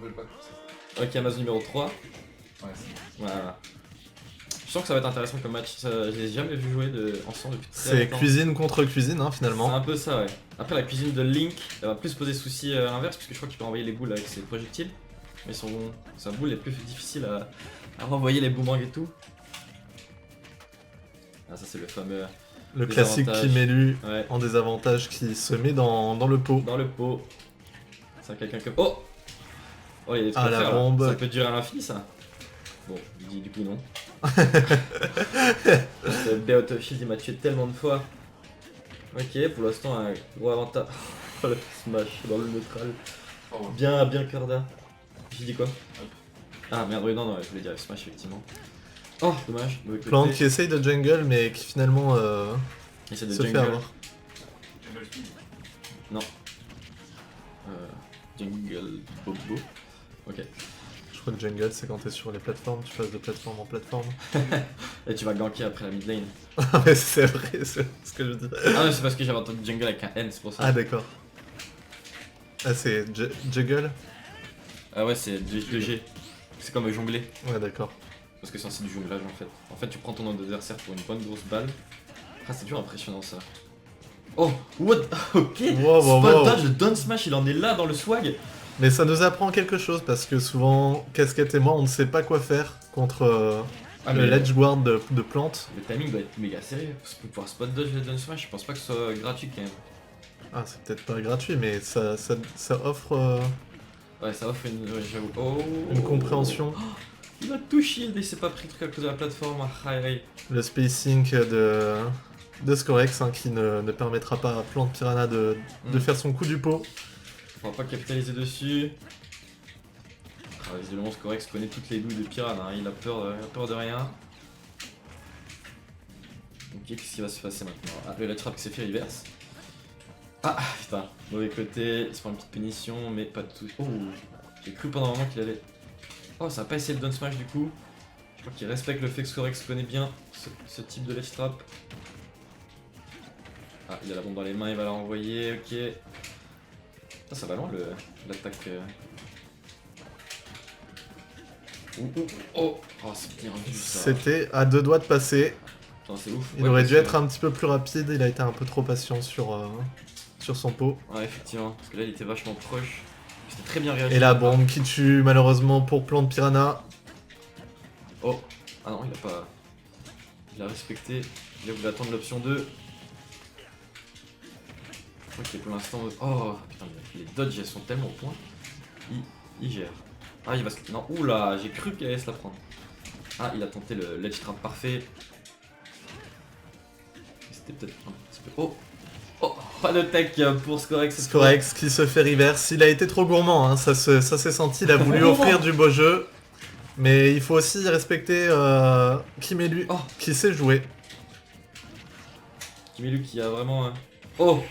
veulent pas tout ça. Ok, Amazon numéro 3. Ouais, c'est Voilà. Je sens que ça va être intéressant comme match. Je les ai jamais vu jouer ensemble depuis très C'est longtemps. cuisine contre cuisine, hein, C'est finalement. un peu ça, ouais. Après, la cuisine de Link, elle va plus poser souci à l'inverse, parce que je crois qu'il peut envoyer les boules avec ses projectiles. Mais sa boule est plus difficile à renvoyer les boomerangs et tout. Ah, ça, c'est le fameux. Le classique désavantage. Kimelu Ouais, en désavantage qui se met dans le pot. dans le pot. Ça, quelqu'un comme. Oh! Oh, il y a des trucs Ah, à la faire, là. bombe. Ça peut durer à l'infini, ça. Bon, je dis du coup non. Ce Beotofield, il m'a tué tellement de fois. Ok, pour l'instant, un gros avantage. Oh, le smash dans le neutral. fort. Ouais. Bien Corda. J'ai dit quoi? Ah merde, oui, non, je voulais dire smash effectivement. Oh, dommage. mauvais côté. Plante qui essaye de jungle mais qui finalement Il essaie de se fait jungle. avoir. Jungle speed. Jungle Bobo. Ok. Je crois que jungle c'est quand t'es sur les plateformes, tu passes de plateforme en plateforme. Et tu vas ganker après la mid lane. Ah mais c'est vrai, c'est ce que je dis. Ah non, c'est parce que j'avais entendu jungle avec un N, c'est pour ça. Ah d'accord. Ah c'est juggle. Ah ouais, c'est 2G. C'est comme jongler. Ouais d'accord. Parce que c'est aussi du jonglage en fait. En fait, tu prends ton adversaire pour une bonne grosse balle. Ah, c'est toujours impressionnant ça. Oh, what? Ok, Wow, wow, spot wow. dodge, le down smash, il en est là dans le swag. Mais ça nous apprend quelque chose parce que souvent, Casquette et moi, on ne sait pas quoi faire contre Ah, le mais ledge guard de Plante. le timing doit être méga sérieux. Parce que pour pouvoir spot dodge le down smash, je pense pas que ce soit gratuit quand même. Ah, c'est peut-être pas gratuit, mais ça offre Ouais, ça offre une. Ouais, j'avoue. Oh. une compréhension. Il va tout shield et il s'est pas pris le truc à cause de la plateforme. Ah, aïe, aïe. Le spacing de Scorex hein, qui ne permettra pas à Plante Piranha de faire son coup du pot. On va pas capitaliser dessus. Ah, visiblement, Scorex connaît toutes les douilles de Piranha, hein. Il a peur de rien. Ok, qu'est-ce qui va se passer maintenant? Ah, le trap qui s'est fait reverse. Ah, putain, mauvais côté, il se prend une petite punition, mais pas de tout. Oh, j'ai cru pendant un moment qu'il allait. Oh, ça a pas essayé le down smash du coup. Je crois qu'il respecte le fait que Scorex connaît bien ce type de ledge trap. Ah, il a la bombe dans les mains, il va la renvoyer, ok. Ça va loin l'attaque. Oh, c'est bien vu ça. C'était à 2 doigts de passer. Putain, c'est ouf. Il Ouais, aurait parce dû que- être un petit peu plus rapide, il a été un peu trop patient sur son pot. Ouais, effectivement, parce que là il était vachement proche. C'était très bien réagi. Et la bombe qui tue malheureusement pour Plante Piranha. Oh, ah non, il a pas. Il a respecté. Il a voulu attendre l'option 2. Ok, pour l'instant. Oh, putain, les dodges elles sont tellement au point. Il gère. Ah, il va se. Non, oula, j'ai cru qu'il allait se la prendre. Ah, il a tenté le ledge trap parfait. C'était peut-être un petit peu. Oh, pas de tech pour Scorex. cette fois. Scorex qui se fait reverse. Il a été trop gourmand, hein, ça s'est senti, il a voulu Trop offrir gourmand. du beau jeu. Mais il faut aussi respecter Kimelu Oh. qui sait jouer. Kimelu qui a vraiment. Oh!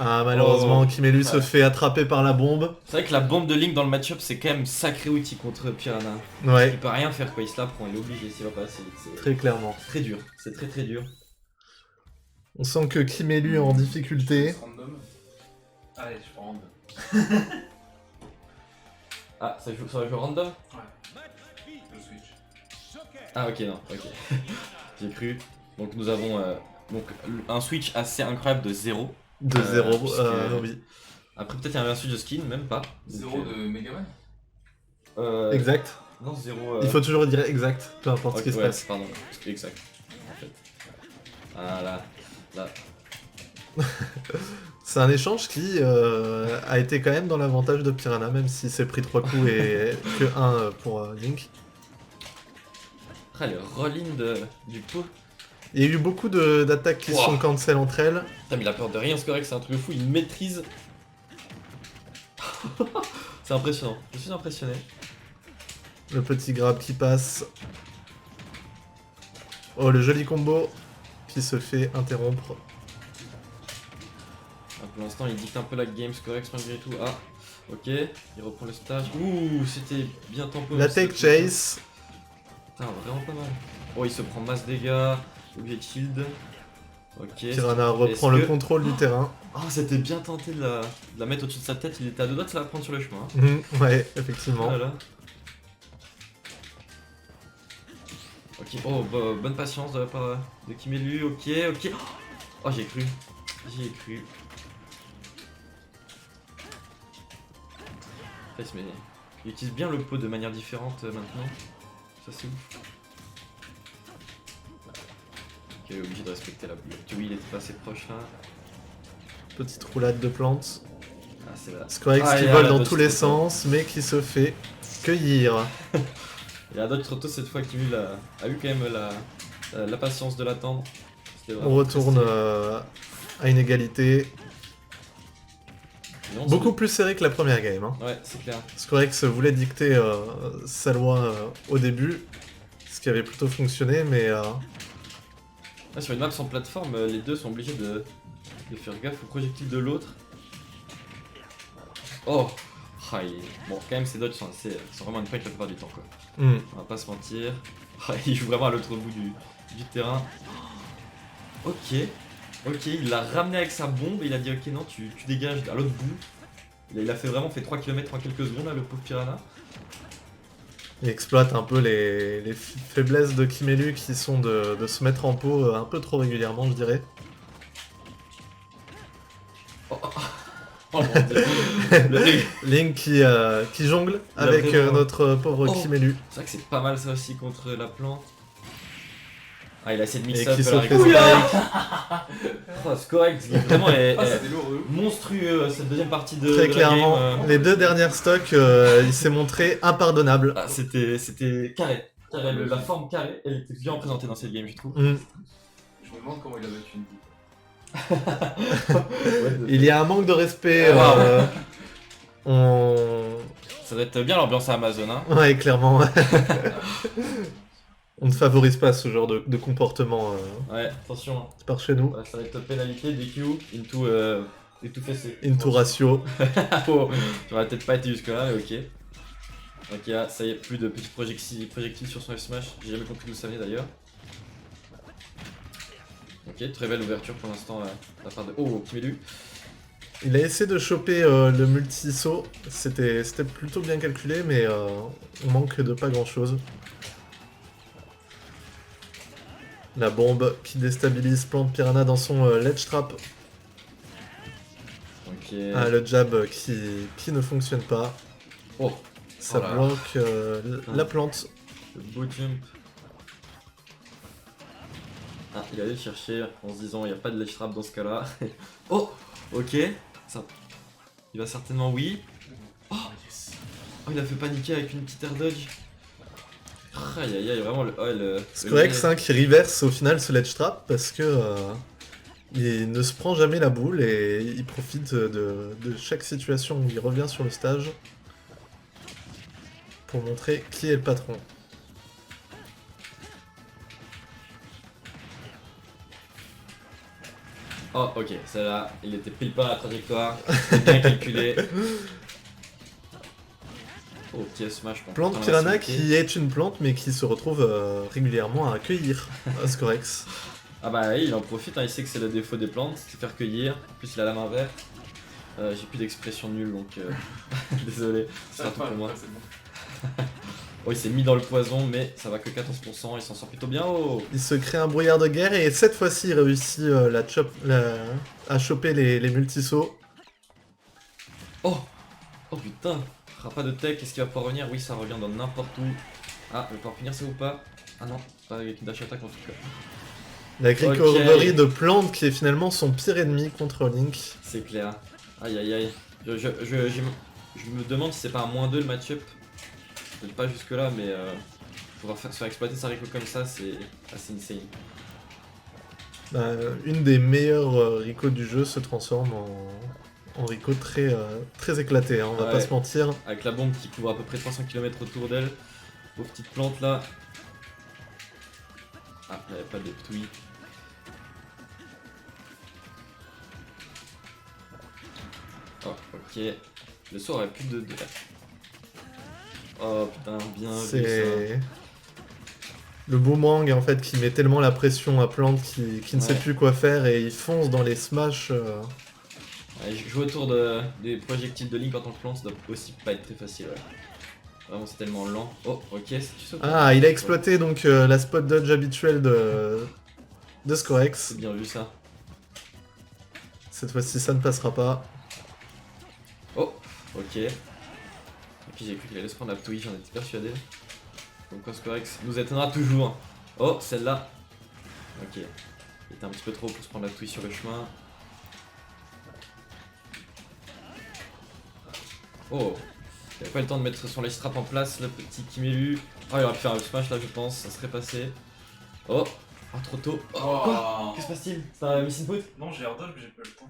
Ah, malheureusement, Oh. Kimelu se Ouais. fait attraper par la bombe. C'est vrai que la bombe de Link dans le match-up c'est quand même sacré outil contre Piranha. Ouais, Il peut rien faire quoi, il se la prend, il est obligé s'il va pas assez vite. C'est très clairement. très dur, c'est très dur. On sent que Kimelu est en difficulté. Random. Allez, je prends random. Ah, ça va jouer random? Le switch. Ah ok, non, ok. J'ai cru. Donc nous avons donc, un switch assez incroyable de 0. De 0, puisque- oui. Après peut-être il y a un switch de skin, même pas. Donc, 0 de Megaman. Exact. Non, 0. Il faut toujours dire exact, peu importe ce qui se passe. Pardon, exact. En fait. Ah là. C'est un échange qui a été quand même dans l'avantage de Piranha, même si c'est pris 3 coups et que 1 pour Link. Ah, le roll-in du pot. Il y a eu beaucoup d'attaques qui Wow. sont cancel entre elles. Putain, mais il a peur de rien, ce correct, c'est un truc de fou, il maîtrise. C'est impressionnant, je suis impressionné. Le petit grab qui passe. Oh, le joli combo qui se fait interrompre. Ah, pour l'instant, il dicte un peu la game, ce correct malgré tout. Ah, ok, il reprend le stage. Ouh, c'était bien tampon. La tech chase. Putain, vraiment pas mal. Oh, il se prend masse dégâts, obligé de shield. Ok. Piranha reprend Est-ce le que- contrôle du terrain. Oh, c'était bien tenté de la mettre au-dessus de sa tête. Il était à deux doigts de se la prendre sur le chemin. Hein. Ouais, Oh effectivement. là là. Ok, oh, bonne patience de la part de Kimelu. Ok, ok. Oh, j'y ai cru. J'y ai cru. Face, mais il utilise bien le pot de manière différente maintenant. Ça, c'est ouf. Ok, obligé de respecter la boule. Oui, il était pas assez proche là. Petite roulade de plantes. Ah, c'est là. Scorex Ah, qui il y a vole la dans dodge tous les trop tôt. sens, mais qui se fait cueillir. Il y a d'autres trop tôt cette fois qui a eu quand même la patience de l'attendre. C'était On vraiment retourne précieux. à une égalité. Non, Beaucoup plus serré que la première game. Hein. Ouais, c'est clair. Scorex voulait dicter sa loi au début, ce qui avait plutôt fonctionné, mais Là, sur une map sans plateforme, les deux sont obligés de faire gaffe aux projectiles de l'autre. Oh ah, bon, quand même, ces dodges sont vraiment une prank la plupart du temps, quoi. On va pas se mentir. Ah, il joue vraiment à l'autre bout du terrain. Ok, ok, il l'a ramené avec sa bombe et il a dit ok, non, tu dégages à l'autre bout. Il a fait vraiment fait 3 km en quelques secondes, là, le pauvre Piranha. il exploite un peu les faiblesses de Kimelu qui sont de se mettre en pot un peu trop régulièrement, je dirais. Oh mon dieu. Link qui jongle Il a avec vraiment- notre pauvre Oh. Kimelu C'est vrai que c'est pas mal ça aussi contre la plante. Ah, il a essayé de et mix up qui se la fait rigole. spike. Oh, c'est correct, vraiment Ah, c'était lourd, eux. monstrueux cette deuxième partie de Très la clairement, game. les deux dernières stocks, il s'est montré impardonnable. Ah, c'était carré. La forme carrée, elle était bien représentée dans cette game, je trouve. Je me demande comment il a battu une boucle. Il y a un manque de respect. Wow. On... Ça doit être bien l'ambiance à Amazon, hein. Ouais, clairement. On ne favorise pas ce genre de comportement Ouais, attention. par chez nous. Ouais, ça va être pénalité, DQ, into fessé. Into ratio. Oh, j'aurais peut-être pas été jusque là, mais ok. Ok, là, ça y est, plus de petits projectiles sur son F-Smash. J'ai jamais compris d'où ça venait d'ailleurs. Ok, très belle ouverture pour l'instant de la part de... Oh, Kimelu. Il a essayé de choper le multi-saut. C'était plutôt bien calculé, mais on manque de pas grand-chose. La bombe qui déstabilise Plante Piranha dans son ledge trap. Ok. Ah, le jab qui ne fonctionne pas. Oh, Ça Oh là là. bloque la plante. le beau jump. Ah, il allait le chercher en se disant il n'y a pas de ledge trap dans ce cas-là. Oh, ok. Ça... Il va certainement oui. Oh, il a fait paniquer avec une petite air dodge. Aïe aïe aïe, vraiment le Scorex qui reverse au final ce ledge trap parce que il ne se prend jamais la boule et il profite de chaque situation où il revient sur le stage pour montrer qui est le patron. Oh, ok, celle-là, il était pile pas à la trajectoire, c'était bien calculé. Oh, petit smash pour Plante prendre Piranha la civilité. qui est une plante mais qui se retrouve régulièrement à accueillir Scorex. Ah bah oui, il en profite, hein, il sait que c'est le défaut des plantes, c'est faire cueillir. En plus, il a la main verte. J'ai plus d'expression nulle donc désolé, c'est pas tout pour moi. C'est bon. Oh, il s'est mis dans le poison, mais ça va que 14%, il s'en sort plutôt bien. Oh, Il se crée un brouillard de guerre et cette fois-ci il réussit à choper les multisauts. oh, oh putain, pas de tech, est-ce qu'il va pouvoir revenir? Oui, ça revient dans n'importe où. Ah, il va pouvoir finir ça ou pas? Ah non, pas avec une dash attack en tout cas. La recovery de plante qui est finalement son pire ennemi contre Link. C'est clair. Aïe aïe aïe. Je me demande si c'est pas un -2 le match-up. Peut-être pas jusque là, mais pouvoir se faire exploiter sa Rico comme ça, c'est assez insane. Une des meilleures Rico du jeu se transforme en Rico très, très éclaté, hein, on va Ouais. pas se mentir. Avec la bombe qui couvre à peu près 300 km autour d'elle. Pauvre petite plante là. Ah, il n'y avait pas de Ptouille. Oh, ok. Le saut aurait plus de... Oh putain, bien vu ça. C'est... Le boomerang en fait qui met tellement la pression à Plante qui ne sait Ouais. plus quoi faire et il fonce dans les smash. Ouais, jouer autour des projectiles de Link en tant que Plante, ça doit aussi pas être très facile. Ouais. Vraiment, c'est tellement lent. Oh, ok, tu sautes. Ah, il a exploité donc la spot dodge habituelle de Scorex. C'est bien vu ça. Cette fois-ci, ça ne passera pas. Oh, ok. Et puis j'ai cru qu'il allait se prendre la Ptouille, j'en étais persuadé. Donc Coscorex nous étonnera toujours. Oh, celle-là. Ok. Il était un petit peu trop pour se prendre la Ptouille sur le chemin. Oh, il avait pas eu le temps de mettre son lace trap en place, le petit Kimelu. Oh, il aurait pu faire un smash là, je pense, ça serait passé. Oh, trop tôt. Oh, quoi? Oh. Qu'est-ce qui se passe-t-il? C'est un missing put? Non, j'ai airdodge, mais j'ai pas le temps.